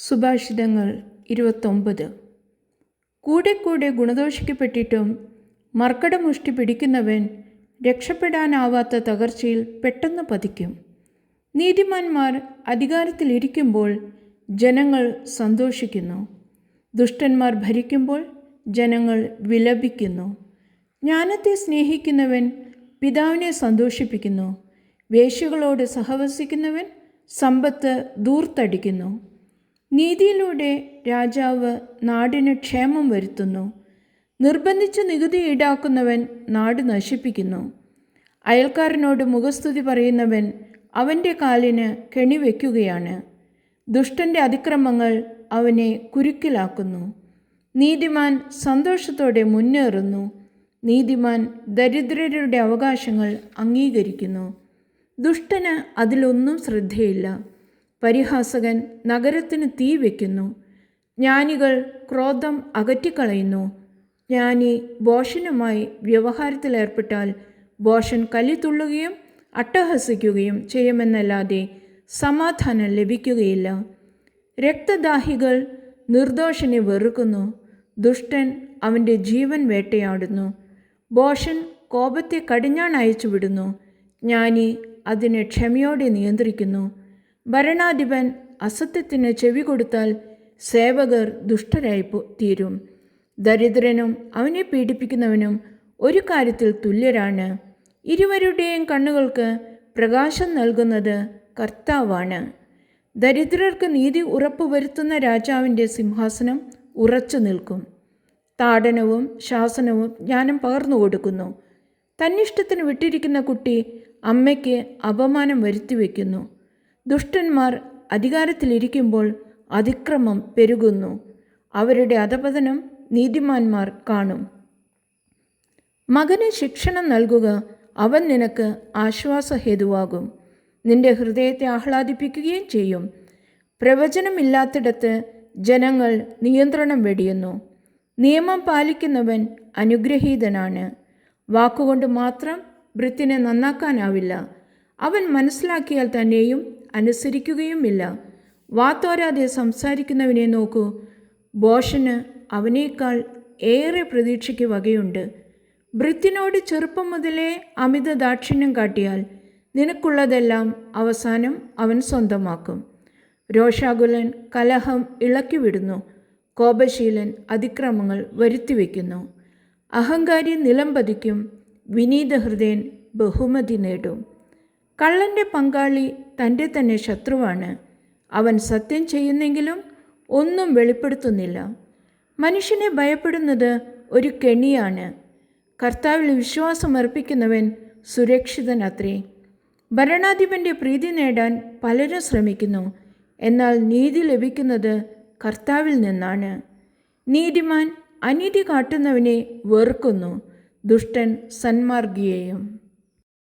സുഭാഷിതങ്ങൾ 29. കൂടെ കൂടെ ഗുണദോഷിക്കപ്പെട്ടിട്ടും മർക്കടമുഷ്ടി പിടിക്കുന്നവൻ രക്ഷപ്പെടാനാവാത്ത തകർച്ചയിൽ പെട്ടെന്ന് പതിക്കും. നീതിമാന്മാർ അധികാരത്തിലിരിക്കുമ്പോൾ ജനങ്ങൾ സന്തോഷിക്കുന്നു. ദുഷ്ടന്മാർ ഭരിക്കുമ്പോൾ ജനങ്ങൾ വിലപിക്കുന്നു. ജ്ഞാനത്തെ സ്നേഹിക്കുന്നവൻ പിതാവിനെ സന്തോഷിപ്പിക്കുന്നു. വേശ്യകളോട് സഹവസിക്കുന്നവൻ സമ്പത്ത് ധൂർത്തടിക്കുന്നു. നീതിയിലൂടെ രാജാവ് നാടിന് ക്ഷേമം വരുത്തുന്നു. നിർബന്ധിച്ച് നികുതി ഈടാക്കുന്നവൻ നാട് നശിപ്പിക്കുന്നു. അയൽക്കാരനോട് മുഖസ്തുതി പറയുന്നവൻ അവൻ്റെ കാലിന് കെണിവെക്കുകയാണ്. ദുഷ്ടൻ്റെ അതിക്രമങ്ങൾ അവനെ കുരുക്കിലാക്കുന്നു. നീതിമാൻ സന്തോഷത്തോടെ മുന്നേറുന്നു. നീതിമാൻ ദരിദ്രരുടെ അവകാശങ്ങൾ അംഗീകരിക്കുന്നു. ദുഷ്ടന് അതിലൊന്നും ശ്രദ്ധയില്ല. പരിഹാസകൻ നഗരത്തിന് തീ വയ്ക്കുന്നു. ജ്ഞാനികൾ ക്രോധം അകറ്റിക്കളയുന്നു. ജ്ഞാനി ഭോഷനുമായി വ്യവഹാരത്തിലേർപ്പെട്ടാൽ ഭോഷൻ കലിതുള്ളുകയും അട്ടഹസിക്കുകയും ചെയ്യുമെന്നല്ലാതെ സമാധാനം ലഭിക്കുകയില്ല. രക്തദാഹികൾ നിർദോഷനെ വെറുക്കുന്നു. ദുഷ്ടൻ അവൻ്റെ ജീവൻ വേട്ടയാടുന്നു. ഭോഷൻ കോപത്തെ കടിഞ്ഞാണയച്ചു വിടുന്നു. ജ്ഞാനി അതിനെ ക്ഷമയോടെ നിയന്ത്രിക്കുന്നു. ഭരണാധിപൻ അസത്യത്തിന് ചെവി കൊടുത്താൽ സേവകർ ദുഷ്ടരായി തീരും. ദരിദ്രനും അവനെ പീഡിപ്പിക്കുന്നവനും ഒരു കാര്യത്തിൽ തുല്യരാണ്. ഇരുവരുടെയും കണ്ണുകൾക്ക് പ്രകാശം നൽകുന്നത് കർത്താവാണ്. ദരിദ്രർക്ക് നീതി ഉറപ്പുവരുത്തുന്ന രാജാവിൻ്റെ സിംഹാസനം ഉറച്ചു നിൽക്കും. താടനവും ശാസനവും ജ്ഞാനം പകർന്നു കൊടുക്കുന്നു. തന്നിഷ്ടത്തിന് വിട്ടിരിക്കുന്ന കുട്ടി അമ്മയ്ക്ക് അപമാനം വരുത്തിവെക്കുന്നു. ദുഷ്ടന്മാർ അധികാരത്തിലിരിക്കുമ്പോൾ അതിക്രമം പെരുകുന്നു. അവരുടെ അധപതനം നീതിമാന്മാർ കാണും. മകന് ശിക്ഷണം നൽകുക, അവൻ നിനക്ക് ആശ്വാസഹേതുവാകും. നിന്റെ ഹൃദയത്തെ ആഹ്ലാദിപ്പിക്കുകയും ചെയ്യും. പ്രവചനമില്ലാത്തിടത്ത് ജനങ്ങൾ നിയന്ത്രണം വെടിയുന്നു. നിയമം പാലിക്കുന്നവൻ അനുഗ്രഹീതനാണ്. വാക്കുകൊണ്ട് മാത്രം ഭൃത്യനെ നന്നാക്കാനാവില്ല. അവൻ മനസ്സിലാക്കിയാൽ തന്നെയും അനുസരിക്കുകയുമില്ല. വാത്തോരാതെ സംസാരിക്കുന്നവനെ നോക്കൂ. ഭോഷന് അവനേക്കാൾ ഏറെ പ്രതീക്ഷയ്ക്ക് വകയുണ്ട്. ഭൃത്യനോട് ചെറുപ്പം മുതലേ അമിത ദാക്ഷിണ്യം കാട്ടിയാൽ നിനക്കുള്ളതെല്ലാം അവസാനം അവൻ സ്വന്തമാക്കും. രോഷാകുലൻ കലഹം ഇളക്കിവിടുന്നു. കോപശീലൻ അതിക്രമങ്ങൾ വരുത്തിവെക്കുന്നു. അഹങ്കാരി നിലംപതിക്കും. വിനീതഹൃദയൻ ബഹുമതി നേടും. കള്ളൻ്റെ പങ്കാളി തൻ്റെ തന്നെ ശത്രുവാണ്. അവൻ സത്യം ചെയ്യുന്നെങ്കിലും ഒന്നും വെളിപ്പെടുത്തുന്നില്ല. മനുഷ്യനെ ഭയപ്പെടുന്നത് ഒരു കെണിയാണ്. കർത്താവിൽ വിശ്വാസമർപ്പിക്കുന്നവൻ സുരക്ഷിതനത്രേ. ഭരണാധിപൻ്റെ പ്രീതി നേടാൻ പലരും ശ്രമിക്കുന്നു. എന്നാൽ നീതി ലഭിക്കുന്നത് കർത്താവിൽ നിന്നാണ്. നീതിമാൻ അനീതി കാട്ടുന്നവനെ വെറുക്കുന്നു. ദുഷ്ടൻ സന്മാർഗിയെയും.